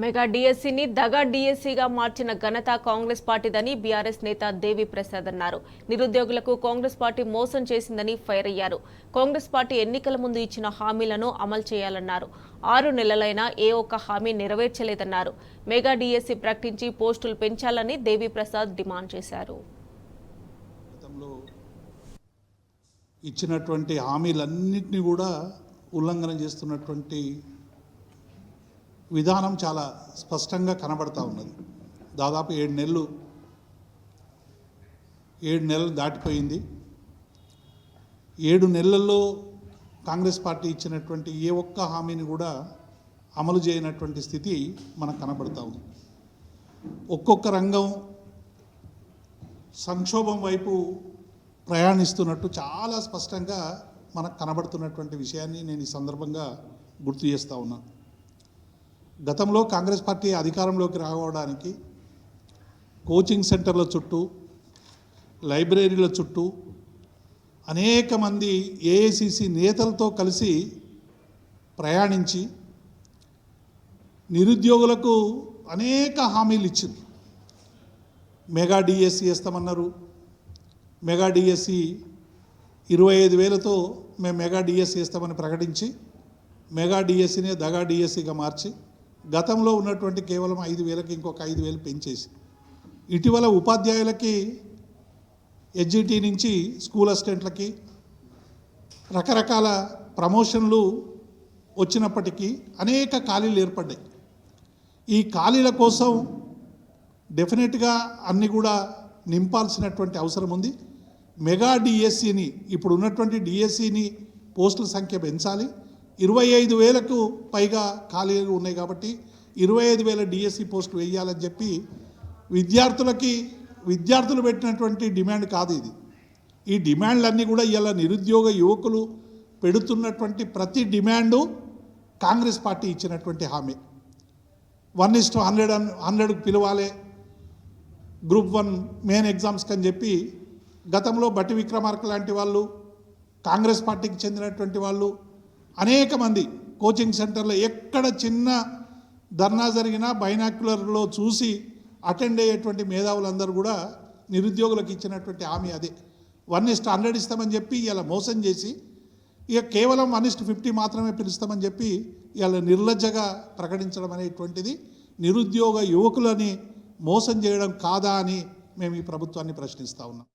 Mega డిఎస్సీని దగా డిఎస్సీగా మార్చిన ఘనత కాంగ్రెస్ పార్టీదని బీఆర్ఎస్ నేత దేవి ప్రసాద్ అన్నారు. నిరుద్యోగులకు కాంగ్రెస్ పార్టీ మోసం చేసిందని ఫైర్ అయ్యారు. కాంగ్రెస్ పార్టీ ఎన్నికల ముందు ఇచ్చిన హామీలను అమలు చేయాలన్నారు. 6 నెలలైనా ఏ ఒక్క హామీ నెరవేర్చలేదన్నారు. మెగా డిఎస్సీ ప్రకటించి పోస్టులు పెంచాలని దేవి ప్రసాద్ డిమాండ్ చేశారు. ఇచ్చినటువంటి హామీలన్నింటినీ కూడా ఉల్లంఘన చేస్తున్నటువంటి విధానం చాలా స్పష్టంగా కనబడతా ఉన్నది. దాదాపు 7 నెలలు దాటిపోయింది. 7 నెలల్లో కాంగ్రెస్ పార్టీ ఇచ్చినటువంటి ఏ ఒక్క హామీని కూడా అమలు చేయనటువంటి స్థితి మనకు కనబడతా ఉంది. ఒక్కొక్క రంగం సంక్షోభం వైపు ప్రయాణిస్తున్నట్టు చాలా స్పష్టంగా మనకు కనబడుతున్నటువంటి విషయాన్ని నేను ఈ సందర్భంగా గుర్తు చేస్తూ ఉన్నాను. గతంలో కాంగ్రెస్ పార్టీ అధికారంలోకి రావడానికి కోచింగ్ సెంటర్ల చుట్టూ, లైబ్రరీల చుట్టూ అనేక మంది ఏఐసిసి నేతలతో కలిసి ప్రయాణించి నిరుద్యోగులకు అనేక హామీలు ఇచ్చింది. మెగా డిఎస్సి వేస్తామన్నారు. మెగా డిఎస్సి 25,000తో మేము మెగా డిఎస్సి వేస్తామని ప్రకటించి మెగా డిఎస్సినే దగా డిఎస్సిగా మార్చి గతంలో ఉన్నటువంటి కేవలం 5,000కి ఇంకొక 5,000 పెంచేసి ఇటీవల ఉపాధ్యాయులకి హెచ్జిటి నుంచి స్కూల్ అసిస్టెంట్లకి రకరకాల ప్రమోషన్లు వచ్చినప్పటికీ అనేక ఖాళీలు ఏర్పడ్డాయి. ఈ ఖాళీల కోసం డెఫినెట్గా అన్నీ కూడా నింపాల్సినటువంటి అవసరం ఉంది. మెగా డిఎస్సిని ఇప్పుడు ఉన్నటువంటి డిఎస్సిని పోస్టుల సంఖ్య పెంచాలి. 25,000కు పైగా ఖాళీలు ఉన్నాయి కాబట్టి 25,000 డిఎస్సి పోస్టులు వేయాలని చెప్పి విద్యార్థులు పెట్టినటువంటి డిమాండ్ కాదు ఇది. ఈ డిమాండ్లన్నీ కూడా ఇలా నిరుద్యోగ యువకులు పెడుతున్నటువంటి ప్రతి డిమాండు కాంగ్రెస్ పార్టీ ఇచ్చినటువంటి హామీ. 1:100కు పిలవాలి, గ్రూప్ 1 మెయిన్ ఎగ్జామ్స్కి అని చెప్పి గతంలో బట్టి విక్రమార్క లాంటి వాళ్ళు, కాంగ్రెస్ పార్టీకి చెందినటువంటి వాళ్ళు అనేక మంది కోచింగ్ సెంటర్లో ఎక్కడ చిన్న ధర్నా జరిగినా బైనాక్యులర్లో చూసి అటెండ్ అయ్యేటువంటి మేధావులందరూ కూడా నిరుద్యోగులకు ఇచ్చినటువంటి హామీ అదే. 1:100 ఇస్తామని చెప్పి ఇలా మోసం చేసి ఇక కేవలం 1:50 మాత్రమే పిలుస్తామని చెప్పి ఇలా నిర్లజ్జగా ప్రకటించడం అనేటువంటిది నిరుద్యోగ యువకులని మోసం చేయడం కాదా అని మేము ఈ ప్రభుత్వాన్ని ప్రశ్నిస్తూ ఉన్నాం.